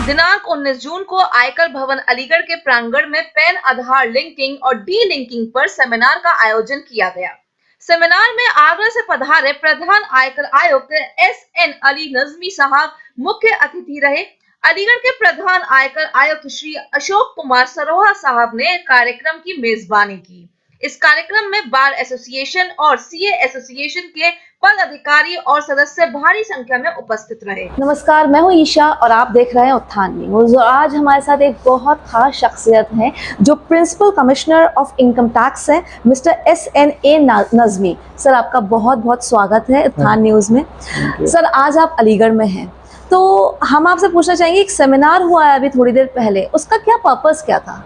दिनांक 19 जून को आयकर भवन अलीगढ़ के प्रांगण में पैन आधार लिंकिंग और डी लिंकिंग पर सेमिनार का आयोजन किया गया। सेमिनार में आगरा से पधारे प्रधान आयकर आयुक्त SN अली नजमी साहब मुख्य अतिथि रहे। अलीगढ़ के प्रधान आयकर आयुक्त श्री अशोक कुमार सरोहा साहब ने कार्यक्रम की मेजबानी की। इस कार्यक्रम में बार एसोसिएशन और सीए एसोसिएशन के पदाधिकारी और सदस्य भारी संख्या में उपस्थित रहे। नमस्कार, मैं हूं ईशा और आप देख रहे हैं उत्थान न्यूज। और आज हमारे साथ एक बहुत खास शख्सियत हैं जो principal commissioner of income tax हैं, मिस्टर SNA नजमी। सर, आपका बहुत बहुत स्वागत है उत्थान न्यूज में। सर, आज आप अलीगढ़ में हैं, तो हम आपसे पूछना चाहेंगे, एक सेमिनार हुआ है अभी थोड़ी देर पहले, उसका क्या पर्पस क्या था?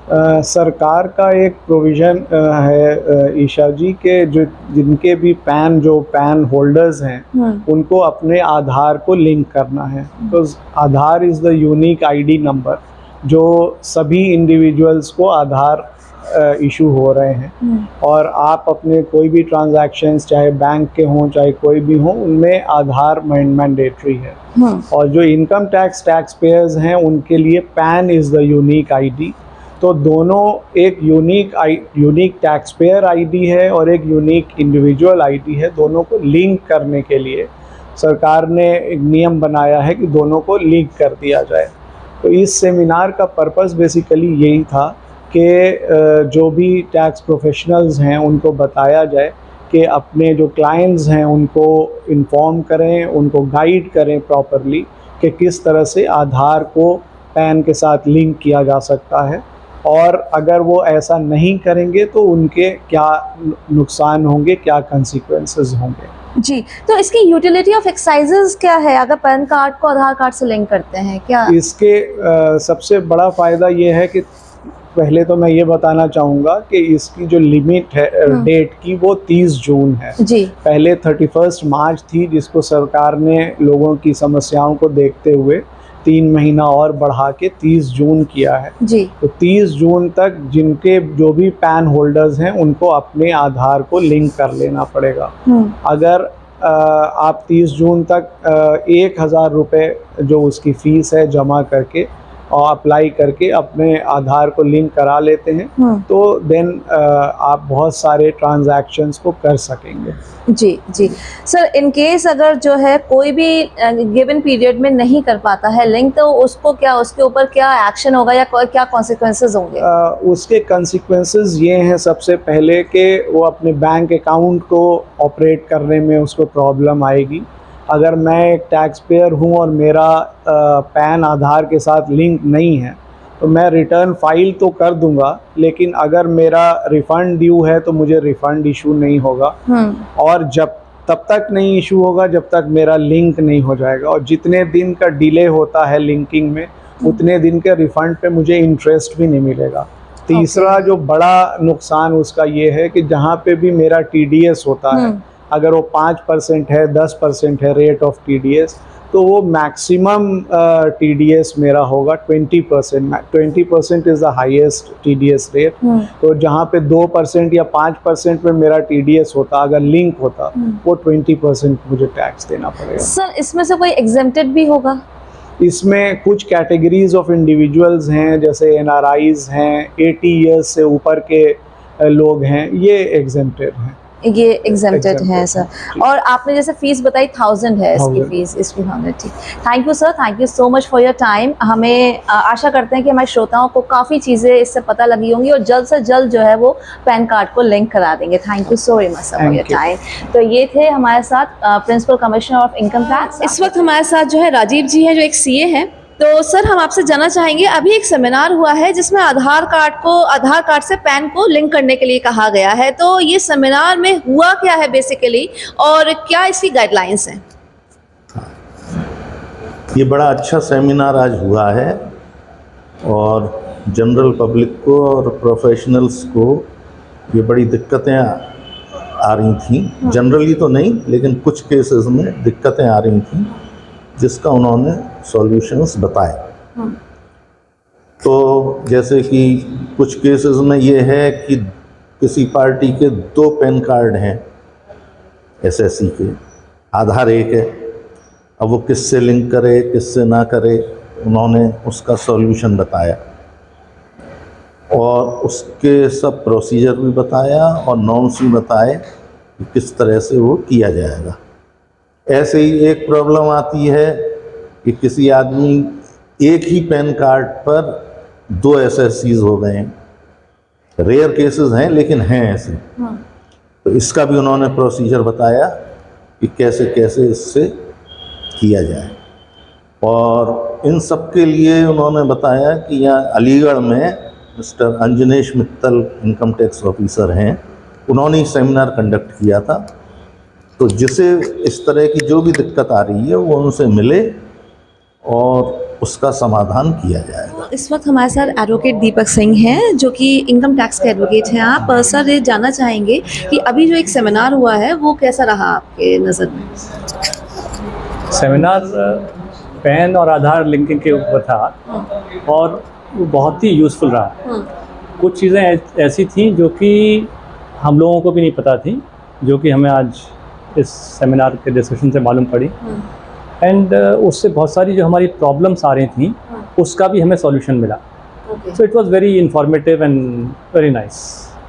सरकार का एक प्रोविज़न है ईशा जी के जिनके भी पैन होल्डर्स हैं उनको अपने आधार को लिंक करना है। तो Aadhaar is the unique ID number जो सभी इंडिविजुअल्स को आधार इशू हो रहे हैं। और आप अपने कोई भी ट्रांजैक्शंस चाहे बैंक के हों चाहे कोई भी हों, उनमें आधार मैंडेटरी है। और जो इनकम टैक्स पेयर्स हैं उनके लिए pan is the unique ID. तो दोनों एक यूनिक टैक्स पेयर आईडी है और एक यूनिक इंडिविजुअल आईडी है। दोनों को लिंक करने के लिए सरकार ने एक नियम बनाया है कि दोनों को लिंक कर दिया जाए। तो इस सेमिनार का पर्पस बेसिकली यही था कि जो भी टैक्स प्रोफेशनल्स हैं उनको बताया जाए कि अपने जो क्लाइंट्स हैं उनको इन्फॉर्म करें, उनको गाइड करें प्रॉपरली कि किस तरह से आधार को पैन के साथ लिंक किया जा सकता है, और अगर वो ऐसा नहीं करेंगे तो उनके क्या नुकसान होंगे, क्या कंसिक्वेंसेस होंगे। जी, तो इसकी यूटिलिटी ऑफ एक्साइजेस क्या है अगर पैन कार्ड को आधार कार्ड से लिंक करते हैं? क्या इसके सबसे बड़ा फ़ायदा ये है कि पहले तो मैं ये बताना चाहूँगा कि इसकी जो लिमिट है डेट की वो 30 जून है जी। पहले 31 मार्च थी, जिसको सरकार ने लोगों की समस्याओं को देखते हुए 3 महीना और बढ़ा के 30 जून किया है जी। तो 30 जून तक जिनके जो भी पैन होल्डर्स हैं उनको अपने आधार को लिंक कर लेना पड़ेगा। अगर आप 30 जून तक 1000 रुपये जो उसकी फ़ीस है जमा करके और अप्लाई करके अपने आधार को लिंक करा लेते हैं तो देन आप बहुत सारे ट्रांजैक्शंस को कर सकेंगे। जी जी सर, इन केस अगर जो है कोई भी गिवन पीरियड में नहीं कर पाता है लिंक, तो उसको क्या, उसके ऊपर क्या एक्शन होगा या क्या कॉन्सिक्वेंसेस होंगे? उसके कॉन्सिक्वेंसेस ये हैं, सबसे पहले कि वो अपने बैंक अकाउंट को ऑपरेट करने में उसको प्रॉब्लम आएगी। अगर मैं एक टैक्स पेयर हूँ और मेरा पैन आधार के साथ लिंक नहीं है तो मैं रिटर्न फाइल तो कर दूंगा, लेकिन अगर मेरा रिफ़ंड ड्यू है तो मुझे रिफ़ंड इशू नहीं होगा। और तब तक नहीं इशू होगा जब तक मेरा लिंक नहीं हो जाएगा। और जितने दिन का डिले होता है लिंकिंग में उतने दिन के रिफ़ंड पे मुझे इंटरेस्ट भी नहीं मिलेगा। तीसरा जो बड़ा नुकसान उसका ये है कि जहाँ पे भी मेरा TDS होता है, अगर वो 5% है, 10% है रेट ऑफ TDS, तो वो मैक्सिमम TDS मेरा होगा 20%। 20% is the highest TDS rate. तो जहाँ पे 2% या 5% में मेरा TDS होता, अगर लिंक होता, वो 20% मुझे टैक्स देना पड़ेगा। सर, इसमें से कोई एग्जेम्प्टेड भी होगा? इसमें कुछ कैटेगरीज ऑफ इंडिविजुअल्स हैं, जैसे NRIs हैं, 80 ईयर्स से ऊपर के लोग हैं, ये एग्जेम्प्टेड हैं। ये एग्जेम्प्टेड है सर। और आपने जैसे फीस बताई 1000 है इसकी फीस, इसकी 100। ठीक, thank you sir, thank you so much for your time. हमें आशा करते हैं कि हमारे श्रोताओं को काफ़ी चीज़ें इससे पता लगी होंगी और जल्द से जल्द जो है वो पैन कार्ड को लिंक करा देंगे। Thank you so very much sir for your time. तो ये थे हमारे साथ principal commissioner of income tax. इस वक्त हमारे साथ जो है राजीव जी हैं जो एक CA हैं। तो सर, हम आपसे जानना चाहेंगे, अभी एक सेमिनार हुआ है जिसमें आधार कार्ड से पैन को लिंक करने के लिए कहा गया है, तो ये सेमिनार में हुआ क्या है बेसिकली और क्या इसकी गाइडलाइंस हैं? ये बड़ा अच्छा सेमिनार आज हुआ है और जनरल पब्लिक को और प्रोफेशनल्स को ये बड़ी दिक्कतें आ रही थी। जनरली तो नहीं, लेकिन कुछ केसेस में दिक्कतें आ रही थी जिसका उन्होंने सॉल्यूशंस बताए। तो जैसे कि कुछ केसेस में ये है कि किसी पार्टी के 2 पैन कार्ड हैं SSC के, आधार एक है, अब वो किससे लिंक करे किससे ना करे उन्होंने उसका सॉल्यूशन बताया और उसके सब प्रोसीजर भी बताया और नॉर्म्स भी बताए कि किस तरह से वो किया जाएगा। ऐसे ही एक प्रॉब्लम आती है कि किसी आदमी एक ही पैन कार्ड पर 2 SSCs हो गए हैं, रेयर केसेस हैं लेकिन हैं ऐसे। तो इसका भी उन्होंने प्रोसीजर बताया कि कैसे कैसे इससे किया जाए। और इन सब के लिए उन्होंने बताया कि यहाँ अलीगढ़ में mister Anjanesh Mittal income tax officer हैं, उन्होंने सेमिनार कंडक्ट किया था। तो जिसे इस तरह की जो भी दिक्कत आ रही है वो उनसे मिले और उसका समाधान किया जाएगा। इस वक्त हमारे साथ एडवोकेट दीपक सिंह हैं जो कि इनकम टैक्स के एडवोकेट हैं। आप सर ये जानना चाहेंगे कि अभी जो एक सेमिनार हुआ है वो कैसा रहा आपके नज़र में? सेमिनार पैन और आधार लिंकिंग के ऊपर था और वो बहुत ही यूज़फुल रहा। कुछ चीज़ें ऐसी थी जो कि हम लोगों को भी नहीं पता थी, जो कि हमें आज इस सेमिनार के डिस्कशन से मालूम पड़ी। एंड उससे बहुत सारी जो हमारी प्रॉब्लम्स आ रही थी उसका भी हमें सॉल्यूशन मिला। So it was very informative and very nice.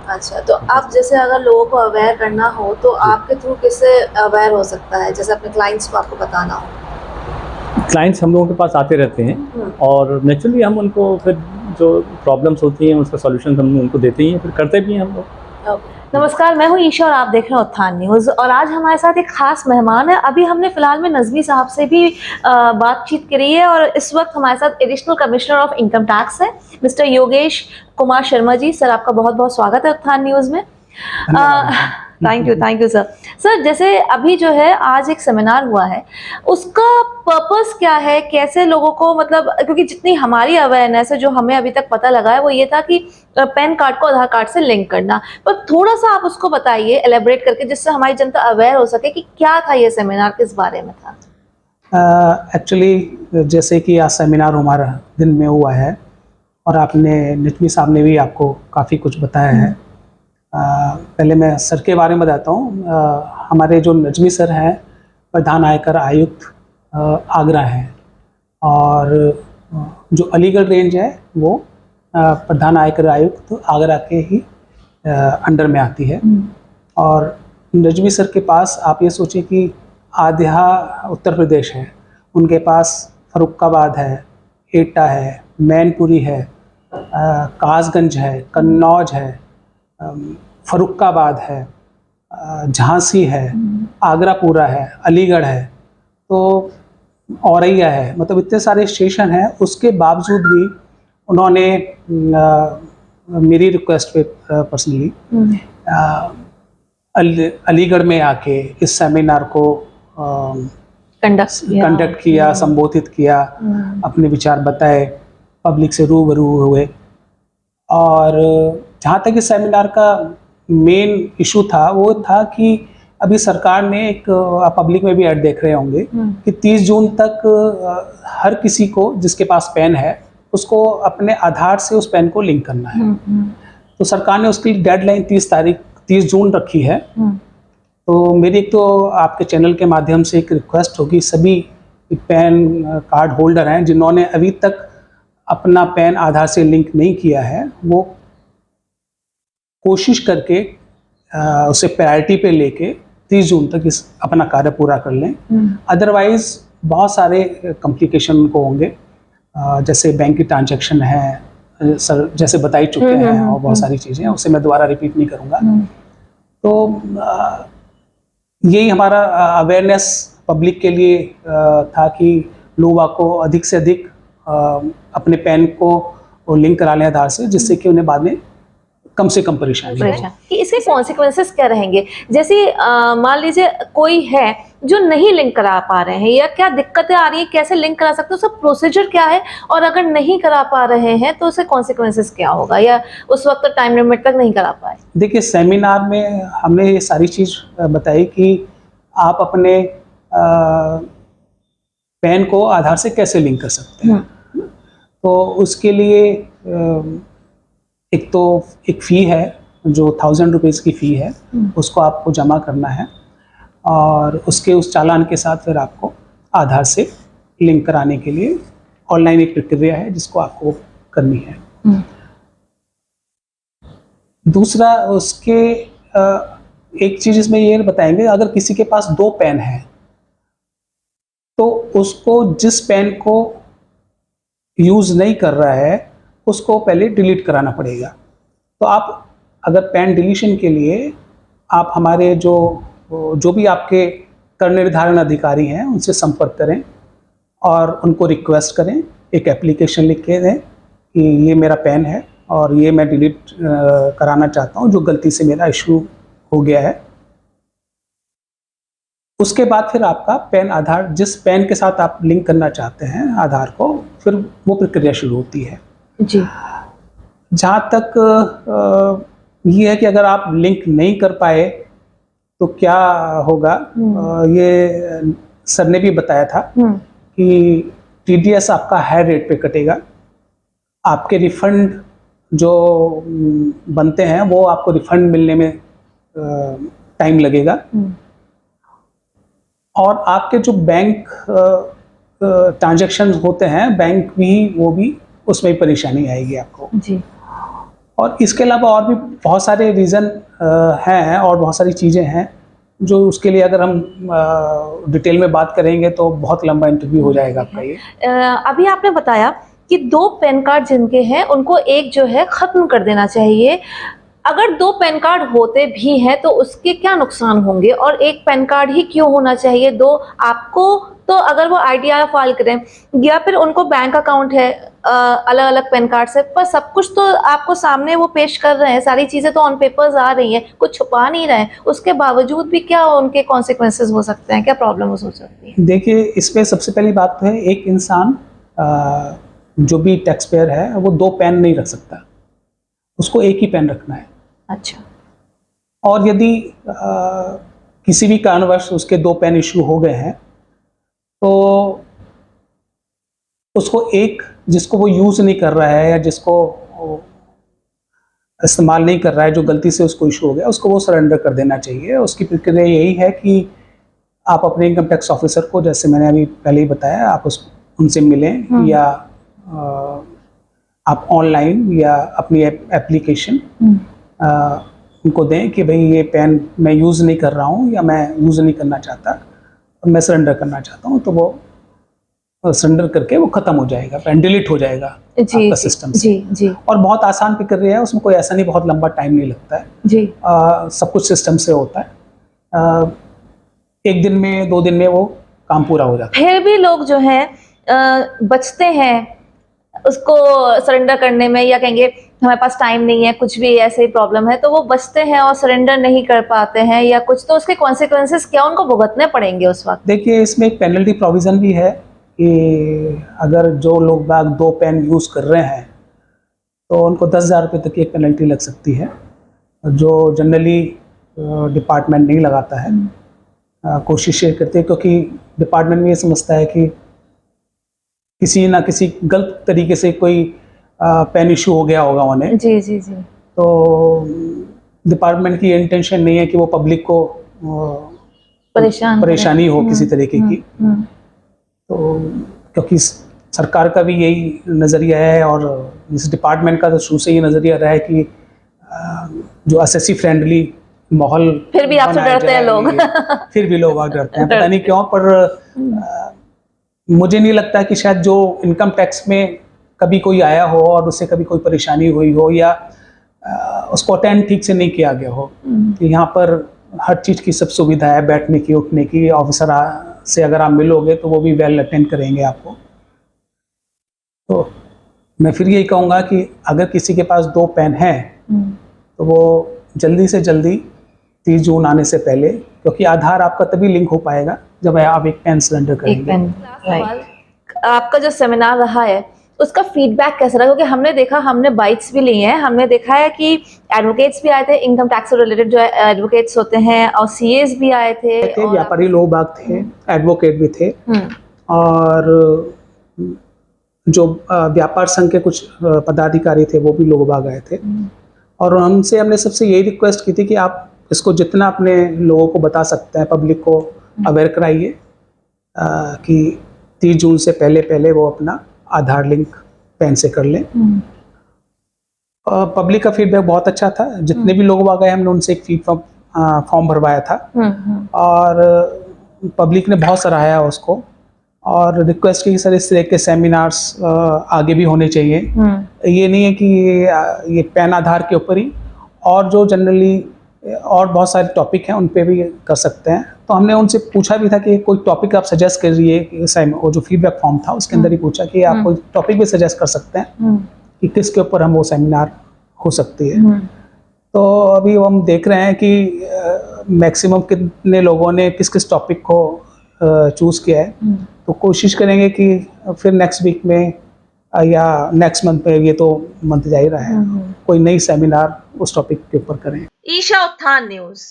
अच्छा, तो आप जैसे अगर लोगों को अवेयर करना हो तो आपके थ्रू किससे अवेयर हो सकता है, जैसे अपने क्लाइंट्स को आपको बताना हो? क्लाइंट्स हम लोगों के पास आते रहते हैं और नेचुरली हम उनको फिर जो प्रॉब्लम्स होती हैं उसका सॉल्यूशन हम उनको देते ही हैं, फिर करते भी हैं हम लोग। नमस्कार, मैं हूँ ईशा और आप देख रहे हैं उत्थान न्यूज़। और आज हमारे साथ एक खास मेहमान है। अभी हमने फिलहाल में नज़मी साहब से भी बातचीत करी है और इस वक्त हमारे साथ additional commissioner of income tax है मिस्टर योगेश कुमार शर्मा जी। सर, आपका बहुत बहुत स्वागत है उत्थान न्यूज़ में। Thank you sir. सर, जैसे अभी जो है आज एक सेमिनार हुआ है, उसका पर्पस क्या है, कैसे लोगों को, मतलब क्योंकि जितनी हमारी अवेयरनेस है, जो हमें अभी तक पता लगा है वो ये था कि पैन कार्ड को आधार कार्ड से लिंक करना, पर थोड़ा सा आप उसको बताइए एलेबरेट करके, जिससे हमारी जनता अवेयर हो सके कि क्या था ये सेमिनार, किस बारे में था। एक्चुअली जैसे कि आज सेमिनार हमारा दिन में हुआ है और आपने नजमी साहब ने भी आपको काफ़ी कुछ बताया है। पहले मैं सर के बारे में बताता हूँ। हमारे जो नजमी सर हैं प्रधान आयकर आयुक्त आगरा हैं और जो अलीगढ़ रेंज है वो प्रधान आयकर आयुक्त आगरा के ही अंडर में आती है। और नजमी सर के पास आप ये सोचिए कि आधा उत्तर प्रदेश है, उनके पास फरुखाबाद है, एटा है, मैनपुरी है, कासगंज है, कन्नौज है, फरुखाबाद है, झांसी है, आगरा पूरा है, अलीगढ़ है, तो औरैया है, मतलब इतने सारे स्टेशन हैं। उसके बावजूद भी उन्होंने मेरी रिक्वेस्ट पे पर्सनली अलीगढ़ में आके इस सेमिनार को कंडक्ट किया, संबोधित किया, अपने विचार बताए, पब्लिक से रूबरू हुए। और जहाँ तक इस सेमिनार का मेन इशू था वो था कि अभी सरकार ने एक, आप पब्लिक में भी ऐड देख रहे होंगे कि 30 जून तक हर किसी को जिसके पास पेन है उसको अपने आधार से उस पेन को लिंक करना है। तो सरकार ने उसकी डेडलाइन 30 जून रखी है। तो मेरी एक तो आपके चैनल के माध्यम से एक रिक्वेस्ट होगी, सभी पैन कार्ड होल्डर हैं जिन्होंने अभी तक अपना पैन आधार से लिंक नहीं किया है, वो कोशिश करके उसे प्रायोरिटी पे लेके 30 जून तक इस अपना कार्य पूरा कर लें। अदरवाइज बहुत सारे कॉम्प्लिकेशन को होंगे, जैसे बैंक की ट्रांजैक्शन है, सर जैसे बता ही चुके हैं, और बहुत सारी चीज़ें हैं, उसे मैं दोबारा रिपीट नहीं करूँगा। तो यही हमारा अवेयरनेस पब्लिक के लिए था कि लोगों को अधिक से अधिक अपने पैन को लिंक करा लें आधार से, जिससे कि उन्हें बाद में कम से कम परेशानी हो। कि इसके कॉन्सिक्वेंसेस क्या रहेंगे? जैसे मान लीजिए कोई है जो नहीं लिंक करा पा रहे हैं, या क्या दिक्कतें आ रही है, कैसे लिंक करा सकते हो, उसका प्रोसीजर क्या है, और अगर नहीं करा पा रहे हैं तो उसके कॉन्सिक्वेंसेस क्या होगा, या उस वक्त टाइम लिमिट तक नहीं करा पाए? देखिए, सेमिनार में हमने ये सारी चीज़ बताई कि आप अपने पैन को आधार से कैसे लिंक कर सकते हैं। तो उसके लिए एक तो एक फ़ी है जो 1000 रुपीज़ की फ़ी है, उसको आपको जमा करना है, और उसके उस चालान के साथ फिर आपको आधार से लिंक कराने के लिए ऑनलाइन एक प्रक्रिया है जिसको आपको करनी है। दूसरा उसके एक चीज़ इसमें ये बताएंगे, अगर किसी के पास 2 पैन हैं तो उसको जिस पैन को यूज़ नहीं कर रहा है उसको पहले डिलीट कराना पड़ेगा। तो आप अगर पैन डिलीशन के लिए आप हमारे जो भी आपके कर निर्धारण अधिकारी हैं उनसे संपर्क करें और उनको रिक्वेस्ट करें, एक एप्लीकेशन लिख के दें कि ये मेरा पैन है और ये मैं डिलीट कराना चाहता हूँ, जो गलती से मेरा इशू हो गया है। उसके बाद फिर आपका पैन आधार, जिस पैन के साथ आप लिंक करना चाहते हैं आधार को, फिर वो प्रक्रिया शुरू होती है। जी। जहाँ तक ये है कि अगर आप लिंक नहीं कर पाए तो क्या होगा, ये सर ने भी बताया था कि TDS आपका हाई रेट पे कटेगा। आपके रिफंड जो बनते हैं वो आपको रिफंड मिलने में टाइम लगेगा, और आपके जो बैंक ट्रांजैक्शन होते हैं बैंक भी, वो भी उसमें भी परेशानी आएगी आपको। जी। और इसके अलावा और भी बहुत सारे रीज़न हैं और बहुत सारी चीज़ें हैं जो उसके लिए अगर हम डिटेल में बात करेंगे तो बहुत लंबा इंटरव्यू हो जाएगा आपका ये। अभी आपने बताया कि 2 पैन कार्ड जिनके हैं उनको एक जो है ख़त्म कर देना चाहिए। अगर 2 पैन कार्ड होते भी हैं तो उसके क्या नुकसान होंगे, और एक पैन कार्ड ही क्यों होना चाहिए? 2 आपको तो अगर वो ITR फाइल करें या फिर उनको बैंक अकाउंट है अलग अलग पैन कार्ड से, पर सब कुछ तो आपको सामने वो पेश कर रहे हैं, सारी चीज़ें तो ऑन पेपर्स आ रही हैं, कुछ छुपा नहीं रहे हैं, उसके बावजूद भी क्या उनके कॉन्सिक्वेंसेस हो सकते हैं, क्या प्रॉब्लम हो सकती है? देखिए, इसमें सबसे पहली बात तो है, एक इंसान जो भी टैक्स पेयर है वो 2 पैन नहीं रख सकता, उसको एक ही पैन रखना है। अच्छा। और यदि किसी भी कारणवश उसके 2 पैन इशू हो गए हैं तो उसको एक, जिसको वो यूज़ नहीं कर रहा है या जिसको इस्तेमाल नहीं कर रहा है, जो गलती से उसको इशू हो गया, उसको वो सरेंडर कर देना चाहिए। उसकी प्रक्रिया यही है कि आप अपने इनकम टैक्स ऑफिसर को, जैसे मैंने अभी पहले ही बताया, आप उनसे मिलें या आप ऑनलाइन या अपनी एप्लीकेशन उनको दें कि भाई ये पेन मैं यूज़ नहीं कर रहा हूँ या मैं यूज़ नहीं करना चाहता और मैं सरेंडर करना चाहता हूँ, तो वो सरेंडर करके वो ख़त्म हो जाएगा, पेन डिलीट हो जाएगा आपका सिस्टम से। जी जी। और बहुत आसान प्रक्रिया है, उसमें कोई ऐसा नहीं बहुत लंबा टाइम नहीं लगता है जी। सब कुछ सिस्टम से होता है। 1 दिन में 2 दिन में वो काम पूरा हो जाता है। फिर भी लोग जो है बचते हैं उसको सरेंडर करने में, या कहेंगे हमारे पास टाइम नहीं है, कुछ भी ऐसे ही प्रॉब्लम है, तो वो बचते हैं और सरेंडर नहीं कर पाते हैं या कुछ, तो उसके कॉन्सिक्वेंसेस क्या उनको भुगतने पड़ेंगे उस वक्त? देखिए, इसमें एक पेनल्टी प्रोविज़न भी है कि अगर जो लोग बाग 2 पेन यूज़ कर रहे हैं तो उनको 10,000 रुपये तक की एक पेनल्टी लग सकती है, जो जनरली डिपार्टमेंट नहीं लगाता है। कोशिश ये करते हैं क्योंकि डिपार्टमेंट में ये समझता है कि किसी ना किसी गलत तरीके से कोई पेन इशू हो गया होगा उन्हें। जी जी जी। तो डिपार्टमेंट की इंटेंशन नहीं है कि वो पब्लिक को परेशानी हो किसी तरीके की। तो क्योंकि सरकार का भी यही नज़रिया है और इस डिपार्टमेंट का तो शुरू से ये नज़रिया रहा है कि जो एसएससी फ्रेंडली माहौल, फिर भी आपसे डरते हैं लोग। फिर भी लोग डरते हैं, पता नहीं क्यों, पर मुझे नहीं लगता कि शायद जो इनकम टैक्स में कभी कोई आया हो और उससे कभी कोई परेशानी हुई हो या उसको अटेंड ठीक से नहीं किया गया हो। यहाँ पर हर चीज़ की सब सुविधा है, बैठने की, उठने की। ऑफिसर से अगर आप मिलोगे तो वो भी वेल अटेंड करेंगे आपको। तो मैं फिर यही कहूँगा कि अगर किसी के पास 2 पेन हैं तो वो जल्दी से जल्दी 30 जून आने से पहले, क्योंकि आधार आपका तभी लिंक हो पाएगा जब आप एक पेन सरेंडर करेंगे। आपका जो सेमिनार रहा है उसका फीडबैक कैसा रहा? क्योंकि हमने देखा, हमने बाइट्स भी ली हैं, हमने देखा है कि एडवोकेट्स भी आए थे, इनकम टैक्स से रिलेटेड जो एडवोकेट्स होते हैं, और सीएस भी आए थे, व्यापारी लोग बाग थे, एडवोकेट भी थे, और जो व्यापार संघ के कुछ पदाधिकारी थे वो भी लोग बाग आए थे। और हमने सबसे यही रिक्वेस्ट की थी कि आप इसको जितना अपने लोगों को बता सकते हैं, पब्लिक को अवेयर कराइए कि 30 जून से पहले वो अपना आधार लिंक पेन से कर लें। पब्लिक का फीडबैक बहुत अच्छा था। जितने भी लोग आ गए हमने उनसे एक फॉर्म भरवाया था और पब्लिक ने बहुत सराहाया उसको और रिक्वेस्ट की सर इस तरह के सेमिनार्स आगे भी होने चाहिए। ये नहीं है कि ये पैन आधार के ऊपर ही, और जो जनरली और बहुत सारे टॉपिक हैं उन पे भी कर सकते हैं। तो हमने उनसे पूछा भी था कि कोई टॉपिक आप सजेस्ट करिए। वो जो फीडबैक फॉर्म था उसके अंदर ही पूछा कि आप कोई टॉपिक भी सजेस्ट कर सकते हैं कि किसके ऊपर हम वो सेमिनार हो सकती है। तो अभी हम देख रहे हैं कि मैक्सिमम कितने लोगों ने किस किस टॉपिक को चूज़ किया है। तो कोशिश करेंगे कि फिर नेक्स्ट वीक में या नेक्स्ट मंथ में, ये तो मंथ जा ही रहा है, कोई नई सेमिनार उस टॉपिक के ऊपर करें। ईशा उत्थान न्यूज।